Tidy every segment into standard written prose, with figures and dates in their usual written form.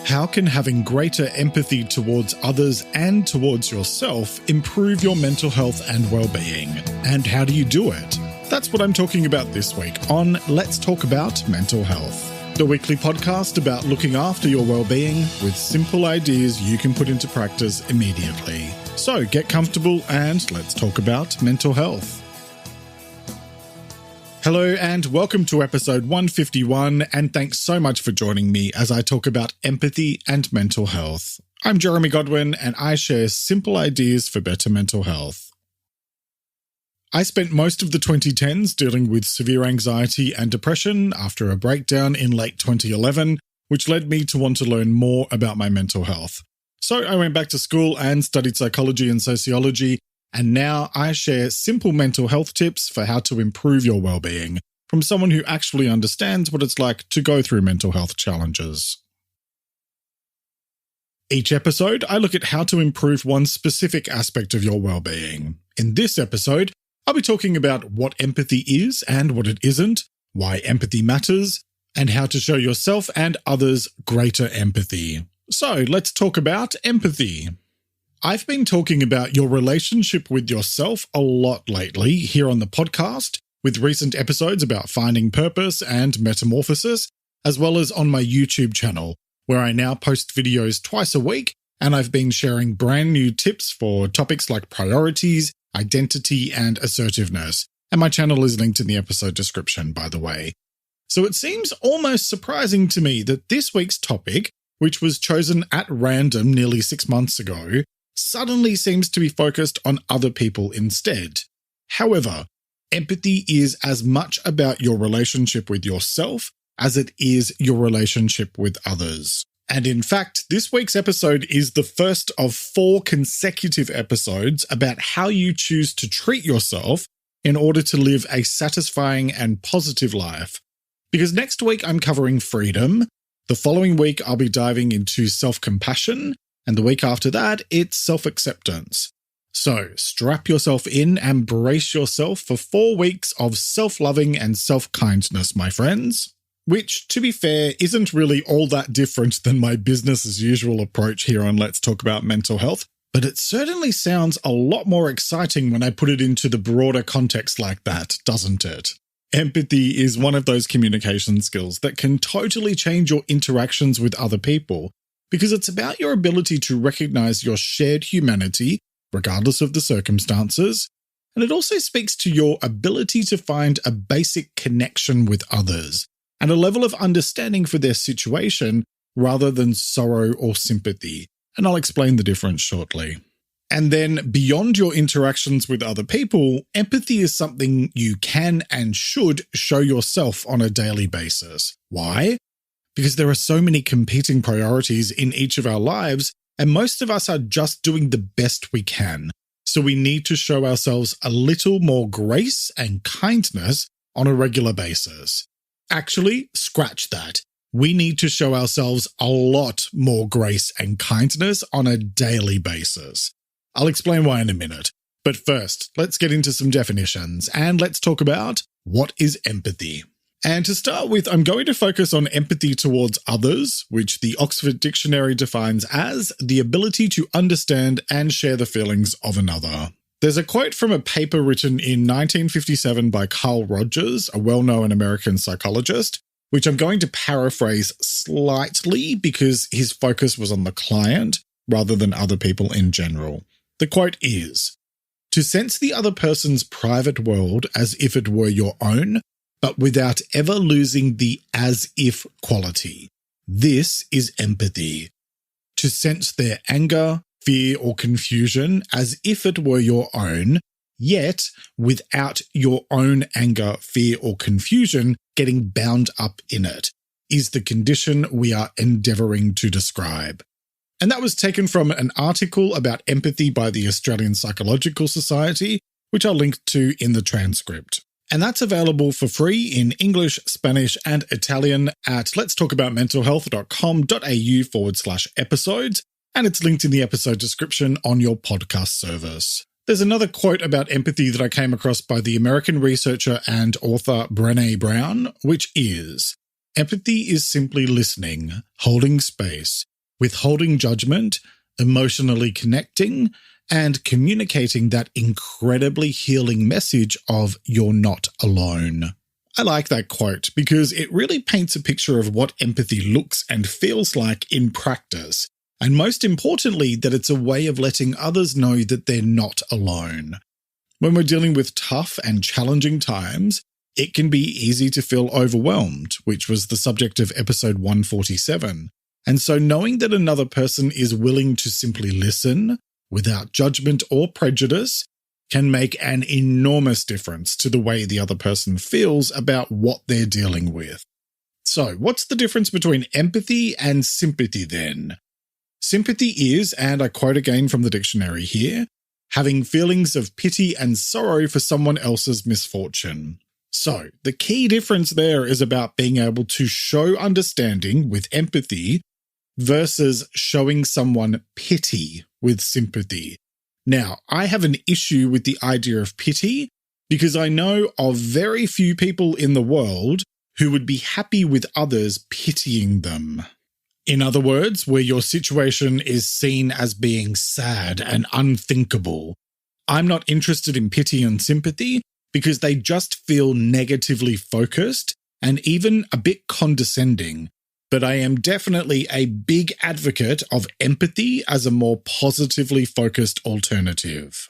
How can having greater empathy towards others and towards yourself improve your mental health and well-being? And how do you do it? That's what I'm talking about this week on Let's Talk About Mental Health, the weekly podcast about looking after your well-being with simple ideas you can put into practice immediately. So get comfortable and let's talk about mental health. Hello and welcome to episode 151, and thanks so much for joining me as I talk about empathy and mental health. I'm Jeremy Godwin and I share simple ideas for better mental health. I spent most of the 2010s dealing with severe anxiety and depression after a breakdown in late 2011, which led me to want to learn more about my mental health. So I went back to school and studied psychology and sociology, and now I share simple mental health tips for how to improve your well-being from someone who actually understands what it's like to go through mental health challenges. Each episode, I look at how to improve one specific aspect of your well-being. In this episode, I'll be talking about what empathy is and what it isn't, why empathy matters, and how to show yourself and others greater empathy. So let's talk about empathy. I've been talking about your relationship with yourself a lot lately here on the podcast, with recent episodes about finding purpose and metamorphosis, as well as on my YouTube channel, where I now post videos twice a week, and I've been sharing brand new tips for topics like priorities, identity, and assertiveness. And my channel is linked in the episode description, by the way. So it seems almost surprising to me that this week's topic, which was chosen at random nearly 6 months ago, suddenly seems to be focused on other people instead. However, empathy is as much about your relationship with yourself as it is your relationship with others. And in fact, this week's episode is the first of 4 consecutive episodes about how you choose to treat yourself in order to live a satisfying and positive life. Because next week I'm covering freedom, the following week I'll be diving into self-compassion, and the week after that, it's self-acceptance. So strap yourself in and brace yourself for 4 weeks of self-loving and self-kindness, my friends. Which, to be fair, isn't really all that different than my business-as-usual approach here on Let's Talk About Mental Health, but it certainly sounds a lot more exciting when I put it into the broader context like that, doesn't it? Empathy is one of those communication skills that can totally change your interactions with other people, because it's about your ability to recognize your shared humanity, regardless of the circumstances, and it also speaks to your ability to find a basic connection with others, and a level of understanding for their situation rather than sorrow or sympathy, and I'll explain the difference shortly. And then beyond your interactions with other people, empathy is something you can and should show yourself on a daily basis. Why? Because there are so many competing priorities in each of our lives, and most of us are just doing the best we can. So we need to show ourselves a little more grace and kindness on a regular basis. Actually, scratch that. We need to show ourselves a lot more grace and kindness on a daily basis. I'll explain why in a minute. But first, let's get into some definitions, and let's talk about what is empathy. And to start with, I'm going to focus on empathy towards others, which the Oxford Dictionary defines as the ability to understand and share the feelings of another. There's a quote from a paper written in 1957 by Carl Rogers, a well-known American psychologist, which I'm going to paraphrase slightly because his focus was on the client rather than other people in general. The quote is, "To sense the other person's private world as if it were your own, but without ever losing the as-if quality. This is empathy. To sense their anger, fear, or confusion as if it were your own, yet without your own anger, fear, or confusion getting bound up in it, is the condition we are endeavouring to describe." And that was taken from an article about empathy by the Australian Psychological Society, which I'll link to in the transcript. And that's available for free in English, Spanish, and Italian at letstalkaboutmentalhealth.com.au/episodes, and it's linked in the episode description on your podcast service. There's another quote about empathy that I came across by the American researcher and author Brené Brown, which is, Empathy is simply listening, holding space, withholding judgment, emotionally connecting, and communicating that incredibly healing message of "you're not alone." I like that quote because it really paints a picture of what empathy looks and feels like in practice, and most importantly, that it's a way of letting others know that they're not alone. When we're dealing with tough and challenging times, it can be easy to feel overwhelmed, which was the subject of episode 147. And so knowing that another person is willing to simply listen, without judgment or prejudice, can make an enormous difference to the way the other person feels about what they're dealing with. So, what's the difference between empathy and sympathy then? Sympathy is, and I quote again from the dictionary here, having feelings of pity and sorrow for someone else's misfortune. So, the key difference there is about being able to show understanding with empathy versus showing someone pity with sympathy. Now, I have an issue with the idea of pity because I know of very few people in the world who would be happy with others pitying them. In other words, where your situation is seen as being sad and unthinkable. I'm not interested in pity and sympathy because they just feel negatively focused and even a bit condescending. But I am definitely a big advocate of empathy as a more positively focused alternative.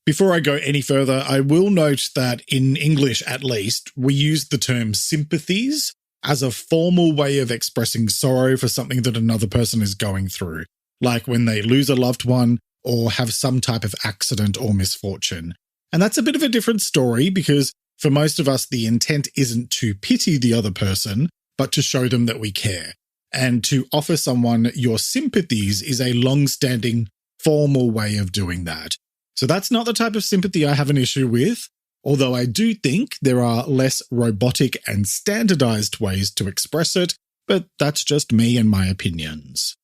Before I go any further, I will note that in English at least, we use the term sympathies as a formal way of expressing sorrow for something that another person is going through, like when they lose a loved one or have some type of accident or misfortune. And that's a bit of a different story because for most of us, the intent isn't to pity the other person, but to show them that we care. And to offer someone your sympathies is a long-standing, formal way of doing that. So that's not the type of sympathy I have an issue with, although I do think there are less robotic and standardized ways to express it, but that's just me and my opinions.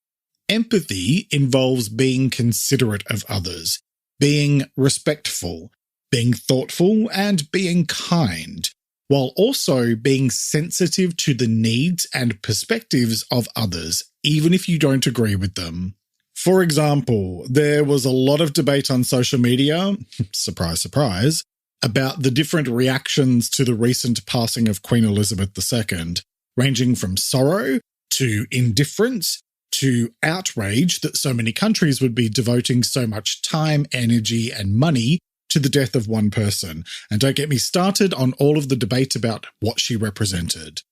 Empathy involves being considerate of others, being respectful, being thoughtful, and being kind, while also being sensitive to the needs and perspectives of others, even if you don't agree with them. For example, there was a lot of debate on social media, surprise, surprise, about the different reactions to the recent passing of Queen Elizabeth II, ranging from sorrow to indifference to outrage that so many countries would be devoting so much time, energy, and money to the death of one person. And don't get me started on all of the debate about what she represented.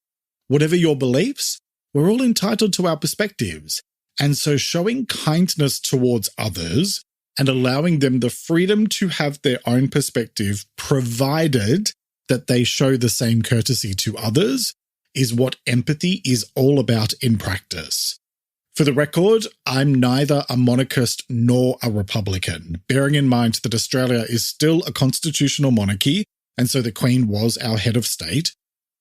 Whatever your beliefs, we're all entitled to our perspectives. And so showing kindness towards others and allowing them the freedom to have their own perspective, provided that they show the same courtesy to others, is what empathy is all about in practice. For the record, I'm neither a monarchist nor a Republican, bearing in mind that Australia is still a constitutional monarchy, and so the Queen was our head of state.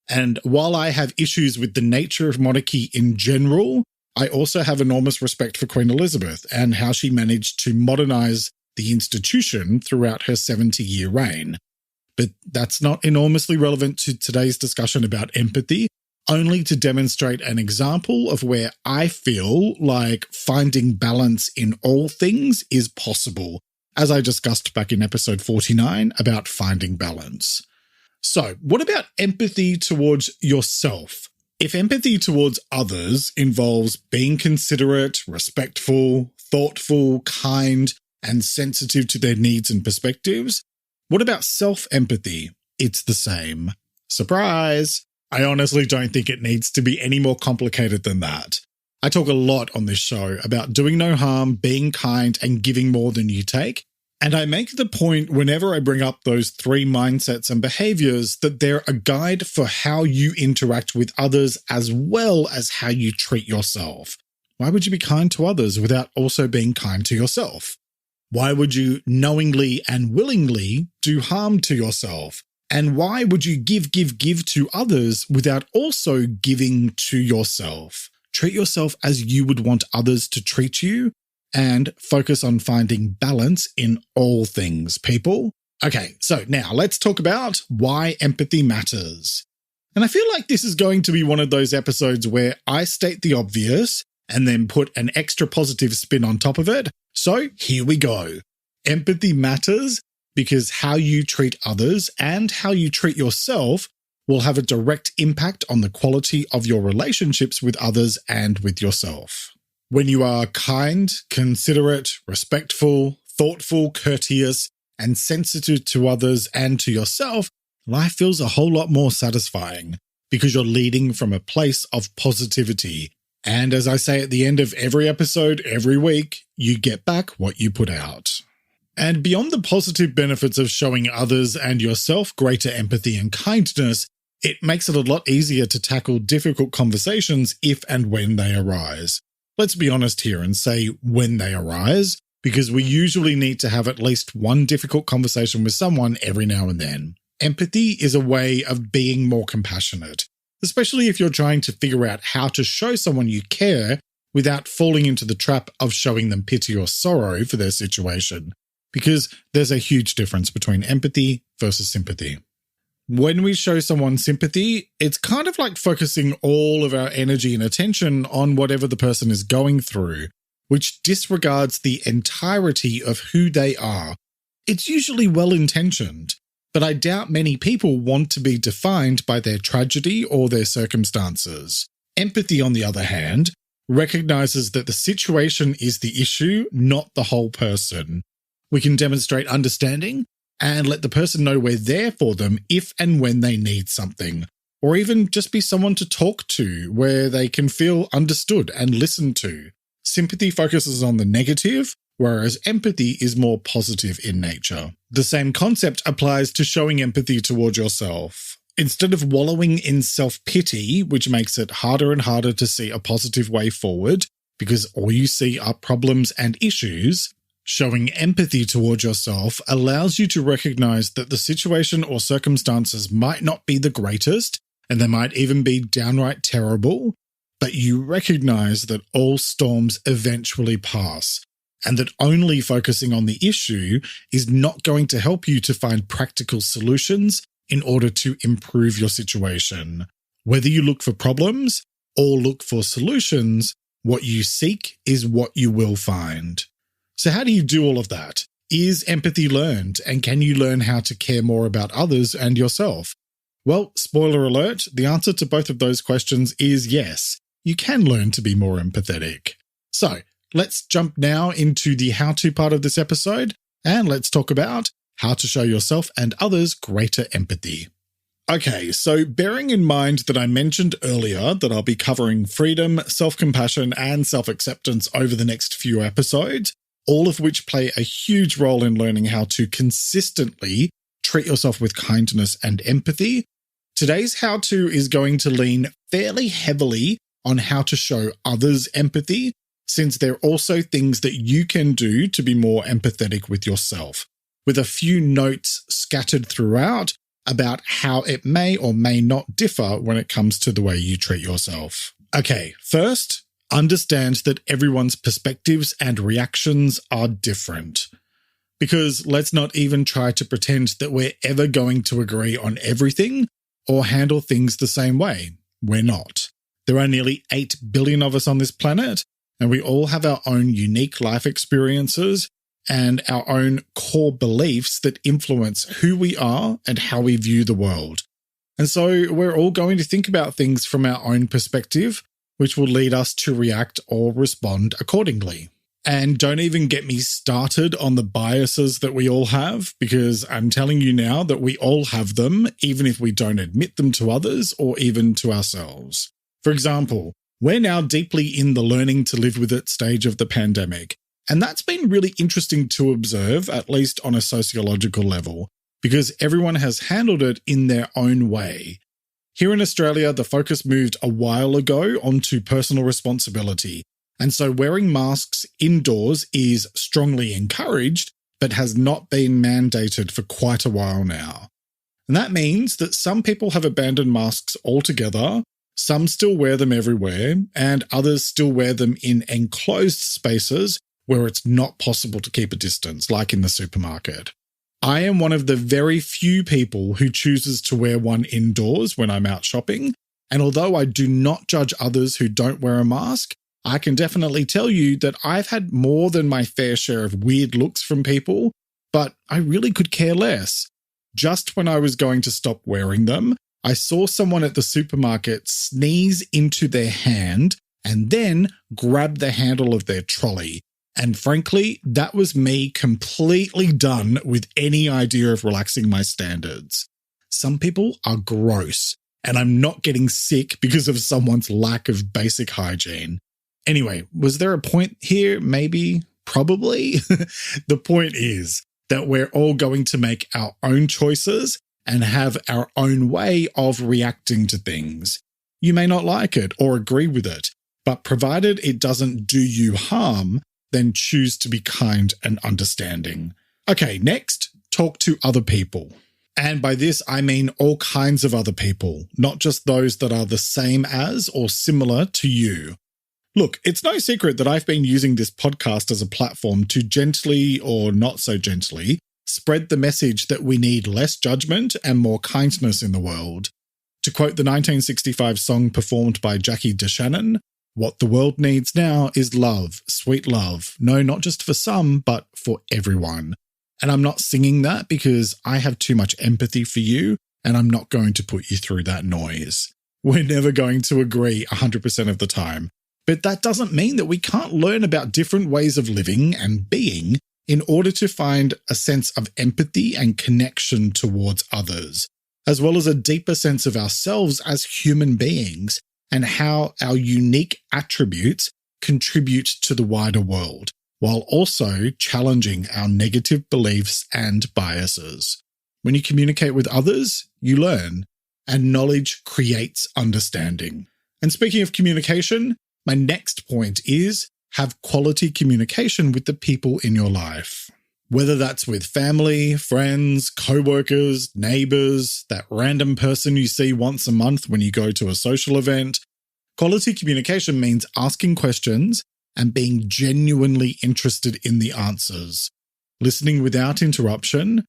And while I have issues with the nature of monarchy in general, I also have enormous respect for Queen Elizabeth and how she managed to modernise the institution throughout her 70-year reign. But that's not enormously relevant to today's discussion about empathy, only to demonstrate an example of where I feel like finding balance in all things is possible, as I discussed back in episode 49 about finding balance. So, what about empathy towards yourself? If empathy towards others involves being considerate, respectful, thoughtful, kind, and sensitive to their needs and perspectives, what about self-empathy? It's the same. Surprise! I honestly don't think it needs to be any more complicated than that. I talk a lot on this show about doing no harm, being kind, and giving more than you take. And I make the point whenever I bring up those three mindsets and behaviors that they're a guide for how you interact with others as well as how you treat yourself. Why would you be kind to others without also being kind to yourself? Why would you knowingly and willingly do harm to yourself? And why would you give to others without also giving to yourself? Treat yourself as you would want others to treat you and focus on finding balance in all things, people. Okay, so now let's talk about why empathy matters. And I feel like this is going to be one of those episodes where I state the obvious and then put an extra positive spin on top of it. So here we go. Empathy matters because how you treat others and how you treat yourself will have a direct impact on the quality of your relationships with others and with yourself. When you are kind, considerate, respectful, thoughtful, courteous, and sensitive to others and to yourself, life feels a whole lot more satisfying because you're leading from a place of positivity. And as I say at the end of every episode, every week, you get back what you put out. And beyond the positive benefits of showing others and yourself greater empathy and kindness, it makes it a lot easier to tackle difficult conversations if and when they arise. Let's be honest here and say when they arise, because we usually need to have at least one difficult conversation with someone every now and then. Empathy is a way of being more compassionate, especially if you're trying to figure out how to show someone you care without falling into the trap of showing them pity or sorrow for their situation, because there's a huge difference between empathy versus sympathy. When we show someone sympathy, it's kind of like focusing all of our energy and attention on whatever the person is going through, which disregards the entirety of who they are. It's usually well-intentioned, but I doubt many people want to be defined by their tragedy or their circumstances. Empathy, on the other hand, recognizes that the situation is the issue, not the whole person. We can demonstrate understanding and let the person know we're there for them if and when they need something, or even just be someone to talk to where they can feel understood and listened to. Sympathy focuses on the negative, whereas empathy is more positive in nature. The same concept applies to showing empathy toward yourself. Instead of wallowing in self-pity, which makes it harder and harder to see a positive way forward because all you see are problems and issues, showing empathy toward yourself allows you to recognize that the situation or circumstances might not be the greatest, and they might even be downright terrible, but you recognize that all storms eventually pass, and that only focusing on the issue is not going to help you to find practical solutions in order to improve your situation. Whether you look for problems or look for solutions, what you seek is what you will find. So how do you do all of that? Is empathy learned, and can you learn how to care more about others and yourself? Well, spoiler alert, the answer to both of those questions is yes. You can learn to be more empathetic. So let's jump now into the how-to part of this episode, and let's talk about how to show yourself and others greater empathy. Okay, so bearing in mind that I mentioned earlier that I'll be covering freedom, self-compassion, and self-acceptance over the next few episodes, all of which play a huge role in learning how to consistently treat yourself with kindness and empathy, today's how-to is going to lean fairly heavily on how to show others empathy, since there are also things that you can do to be more empathetic with yourself, with a few notes scattered throughout about how it may or may not differ when it comes to the way you treat yourself. Okay, first, understand that everyone's perspectives and reactions are different. Because let's not even try to pretend that we're ever going to agree on everything or handle things the same way. We're not. There are nearly 8 billion of us on this planet, and we all have our own unique life experiences and our own core beliefs that influence who we are and how we view the world. And so we're all going to think about things from our own perspective, which will lead us to react or respond accordingly. And don't even get me started on the biases that we all have, because I'm telling you now that we all have them, even if we don't admit them to others or even to ourselves. For example, we're now deeply in the learning to live with it stage of the pandemic, and that's been really interesting to observe, at least on a sociological level, because everyone has handled it in their own way. Here in Australia, the focus moved a while ago onto personal responsibility, and so wearing masks indoors is strongly encouraged, but has not been mandated for quite a while now. And that means that some people have abandoned masks altogether, some still wear them everywhere, and others still wear them in enclosed spaces where it's not possible to keep a distance, like in the supermarket. I am one of the very few people who chooses to wear one indoors when I'm out shopping, and although I do not judge others who don't wear a mask, I can definitely tell you that I've had more than my fair share of weird looks from people, but I really could care less. Just when I was going to stop wearing them, I saw someone at the supermarket sneeze into their hand and then grab the handle of their trolley. And frankly, that was me completely done with any idea of relaxing my standards. Some people are gross, and I'm not getting sick because of someone's lack of basic hygiene. Anyway, was there a point here? Maybe? Probably? The point is that we're all going to make our own choices and have our own way of reacting to things. You may not like it or agree with it, but provided it doesn't do you harm, then choose to be kind and understanding. Okay, next, talk to other people. And by this, I mean all kinds of other people, not just those that are the same as or similar to you. Look, it's no secret that I've been using this podcast as a platform to gently or not so gently spread the message that we need less judgment and more kindness in the world. To quote the 1965 song performed by Jackie DeShannon, "What the world needs now is love, sweet love. No, not just for some, but for everyone." And I'm not singing that because I have too much empathy for you, and I'm not going to put you through that noise. We're never going to agree 100% of the time. But that doesn't mean that we can't learn about different ways of living and being in order to find a sense of empathy and connection towards others, as well as a deeper sense of ourselves as human beings and how our unique attributes contribute to the wider world, while also challenging our negative beliefs and biases. When you communicate with others, you learn, and knowledge creates understanding. And speaking of communication, my next point is have quality communication with the people in your life. Whether that's with family, friends, co-workers, neighbors, that random person you see once a month when you go to a social event, quality communication means asking questions and being genuinely interested in the answers, listening without interruption,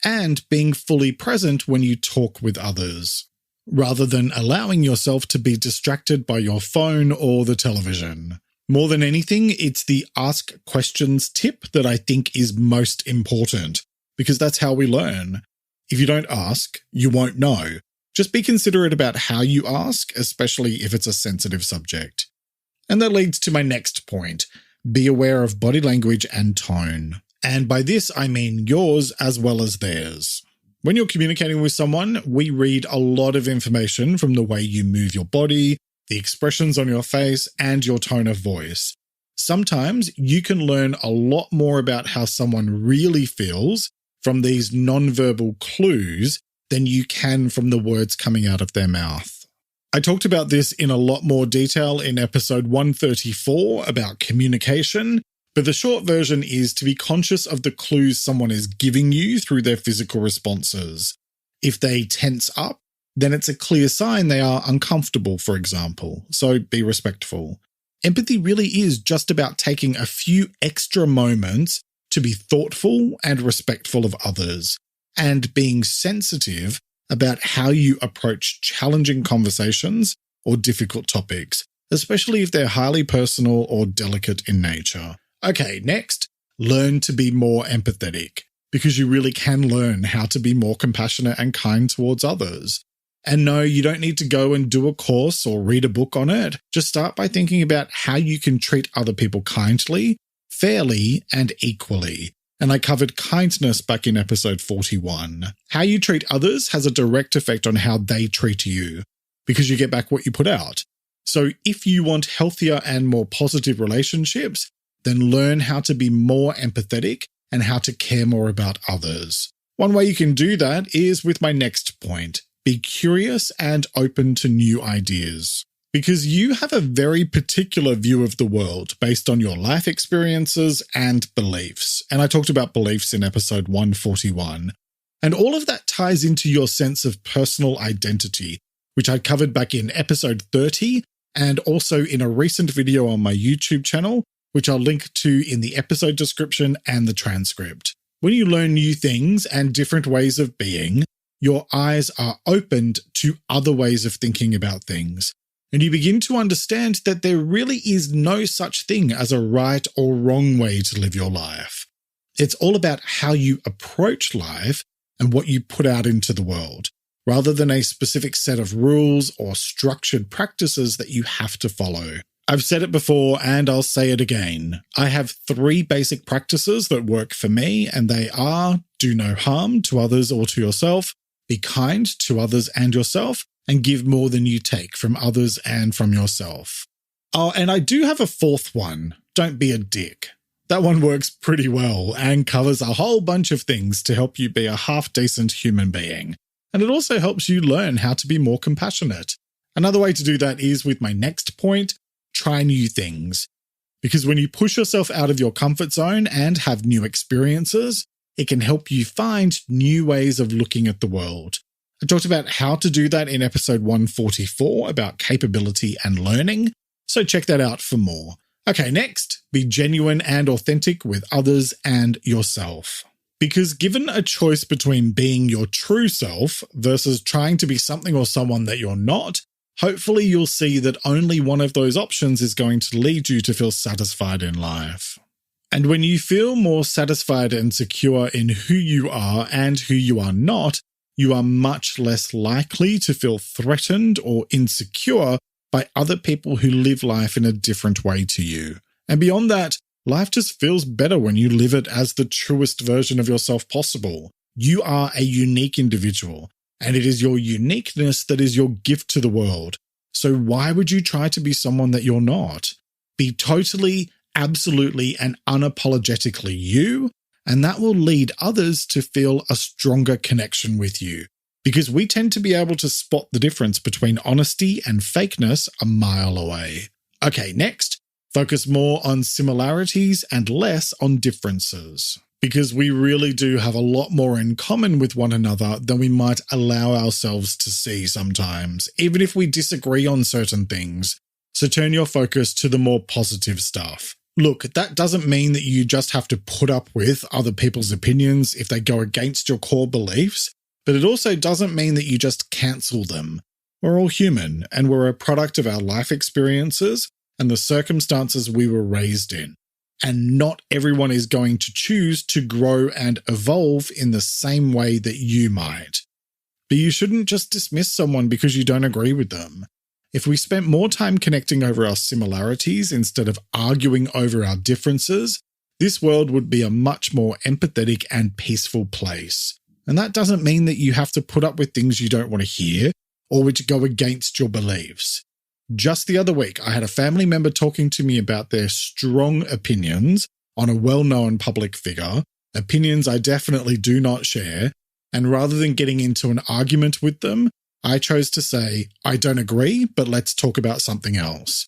and being fully present when you talk with others, rather than allowing yourself to be distracted by your phone or the television. More than anything, it's the ask questions tip that I think is most important, because that's how we learn. If you don't ask, you won't know. Just be considerate about how you ask, especially if it's a sensitive subject. And that leads to my next point. Be aware of body language and tone. And by this, I mean yours as well as theirs. When you're communicating with someone, we read a lot of information from the way you move your body, the expressions on your face, and your tone of voice. Sometimes you can learn a lot more about how someone really feels from these nonverbal clues than you can from the words coming out of their mouth. I talked about this in a lot more detail in episode 134 about communication, but the short version is to be conscious of the clues someone is giving you through their physical responses. If they tense up, then it's a clear sign they are uncomfortable, for example, so be respectful. Empathy really is just about taking a few extra moments to be thoughtful and respectful of others, and being sensitive about how you approach challenging conversations or difficult topics, especially if they're highly personal or delicate in nature. Okay, next, learn to be more empathetic, because you really can learn how to be more compassionate and kind towards others. And no, you don't need to go and do a course or read a book on it. Just start by thinking about how you can treat other people kindly, fairly, and equally. And I covered kindness back in episode 41. How you treat others has a direct effect on how they treat you, because you get back what you put out. So if you want healthier and more positive relationships, then learn how to be more empathetic and how to care more about others. One way you can do that is with my next point. Be curious and open to new ideas, because you have a very particular view of the world based on your life experiences and beliefs. And I talked about beliefs in episode 141. And all of that ties into your sense of personal identity, which I covered back in episode 30 and also in a recent video on my YouTube channel, which I'll link to in the episode description and the transcript. When you learn new things and different ways of being, your eyes are opened to other ways of thinking about things, and you begin to understand that there really is no such thing as a right or wrong way to live your life. It's all about how you approach life and what you put out into the world, rather than a specific set of rules or structured practices that you have to follow. I've said it before and I'll say it again. I have 3 basic practices that work for me, and they are: do no harm to others or to yourself, be kind to others and yourself, and give more than you take from others and from yourself. Oh, and I do have a 4th one: don't be a dick. That one works pretty well and covers a whole bunch of things to help you be a half-decent human being. And it also helps you learn how to be more compassionate. Another way to do that is with my next point: try new things. Because when you push yourself out of your comfort zone and have new experiences, it can help you find new ways of looking at the world. I talked about how to do that in episode 144 about capability and learning, so check that out for more. Okay, next, be genuine and authentic with others and yourself. Because given a choice between being your true self versus trying to be something or someone that you're not, hopefully you'll see that only one of those options is going to lead you to feel satisfied in life. And when you feel more satisfied and secure in who you are and who you are not, you are much less likely to feel threatened or insecure by other people who live life in a different way to you. And beyond that, life just feels better when you live it as the truest version of yourself possible. You are a unique individual, and it is your uniqueness that is your gift to the world. So why would you try to be someone that you're not? Be totally, absolutely, and unapologetically you, and that will lead others to feel a stronger connection with you. Because we tend to be able to spot the difference between honesty and fakeness a mile away. Okay, next, focus more on similarities and less on differences. Because we really do have a lot more in common with one another than we might allow ourselves to see sometimes, even if we disagree on certain things. So turn your focus to the more positive stuff. Look, that doesn't mean that you just have to put up with other people's opinions if they go against your core beliefs, but it also doesn't mean that you just cancel them. We're all human, and we're a product of our life experiences and the circumstances we were raised in. And not everyone is going to choose to grow and evolve in the same way that you might. But you shouldn't just dismiss someone because you don't agree with them. If we spent more time connecting over our similarities instead of arguing over our differences, this world would be a much more empathetic and peaceful place. And that doesn't mean that you have to put up with things you don't want to hear or which go against your beliefs. Just the other week, I had a family member talking to me about their strong opinions on a well-known public figure, opinions I definitely do not share, and rather than getting into an argument with them, I chose to say, I don't agree, but let's talk about something else.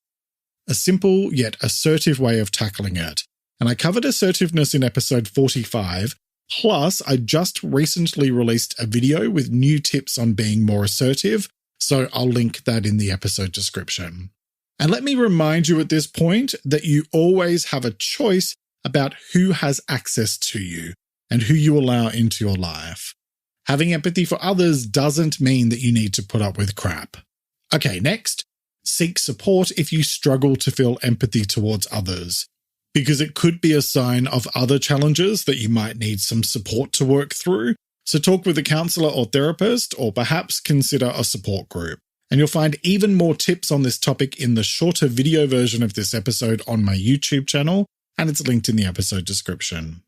A simple yet assertive way of tackling it. And I covered assertiveness in episode 45, plus I just recently released a video with new tips on being more assertive, so I'll link that in the episode description. And let me remind you at this point that you always have a choice about who has access to you and who you allow into your life. Having empathy for others doesn't mean that you need to put up with crap. Okay, next, seek support if you struggle to feel empathy towards others, because it could be a sign of other challenges that you might need some support to work through. So talk with a counselor or therapist, or perhaps consider a support group. And you'll find even more tips on this topic in the shorter video version of this episode on my YouTube channel, and it's linked in the episode description.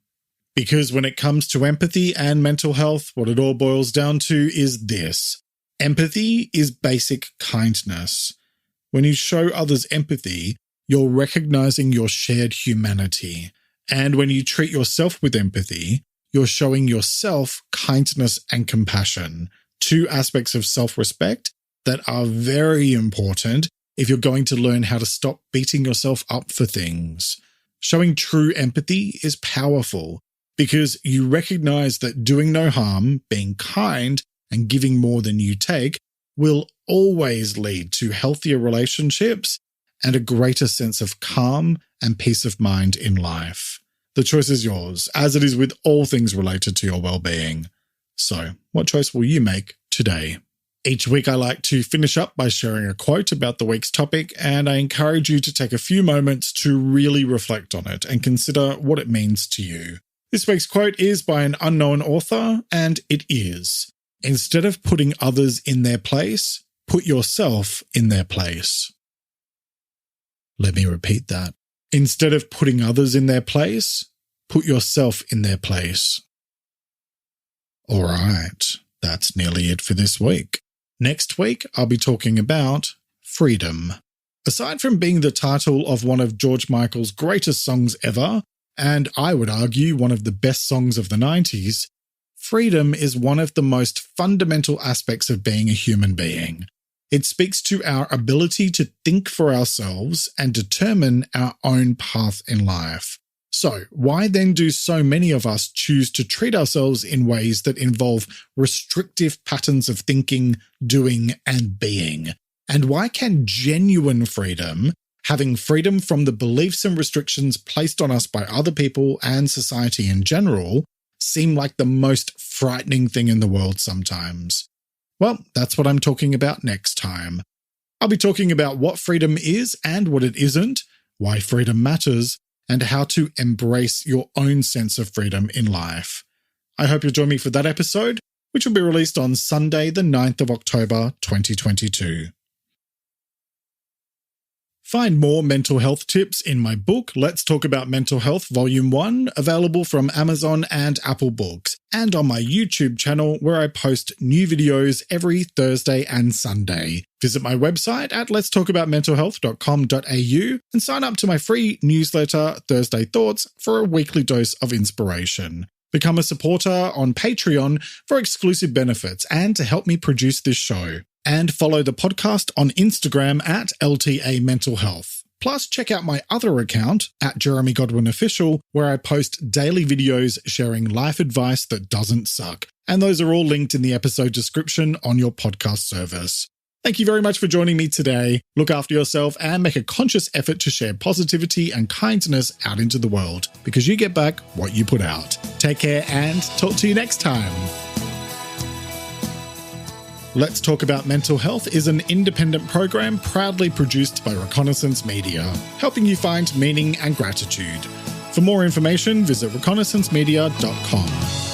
Because when it comes to empathy and mental health, what it all boils down to is this. Empathy is basic kindness. When you show others empathy, you're recognizing your shared humanity. And when you treat yourself with empathy, you're showing yourself kindness and compassion, 2 aspects of self-respect that are very important if you're going to learn how to stop beating yourself up for things. Showing true empathy is powerful because you recognize that doing no harm, being kind, and giving more than you take will always lead to healthier relationships and a greater sense of calm and peace of mind in life. The choice is yours, as it is with all things related to your well-being. So, what choice will you make today? Each week I like to finish up by sharing a quote about the week's topic, and I encourage you to take a few moments to really reflect on it and consider what it means to you. This week's quote is by an unknown author, and it is, "Instead of putting others in their place, put yourself in their place." Let me repeat that. Instead of putting others in their place, put yourself in their place. All right, that's nearly it for this week. Next week, I'll be talking about freedom. Aside from being the title of one of George Michael's greatest songs ever, and I would argue one of the best songs of the 90s, freedom is one of the most fundamental aspects of being a human being. It speaks to our ability to think for ourselves and determine our own path in life. So, why then do so many of us choose to treat ourselves in ways that involve restrictive patterns of thinking, doing, and being? And why can genuine freedom, having freedom from the beliefs and restrictions placed on us by other people and society in general, seem like the most frightening thing in the world sometimes? Well, that's what I'm talking about next time. I'll be talking about what freedom is and what it isn't, why freedom matters, and how to embrace your own sense of freedom in life. I hope you'll join me for that episode, which will be released on Sunday, the 9th of October, 2022. Find more mental health tips in my book, Let's Talk About Mental Health Volume 1, available from Amazon and Apple Books, and on my YouTube channel where I post new videos every Thursday and Sunday. Visit my website at letstalkaboutmentalhealth.com.au and sign up to my free newsletter, Thursday Thoughts, for a weekly dose of inspiration. Become a supporter on Patreon for exclusive benefits and to help me produce this show. And follow the podcast on Instagram at LTA Mental Health. Plus, check out my other account at Jeremy Godwin Official, where I post daily videos sharing life advice that doesn't suck. And those are all linked in the episode description on your podcast service. Thank you very much for joining me today. Look after yourself and make a conscious effort to share positivity and kindness out into the world, because you get back what you put out. Take care and talk to you next time. Let's Talk About Mental Health is an independent program proudly produced by Reconnaissance Media, helping you find meaning and gratitude. For more information, visit reconnaissancemedia.com.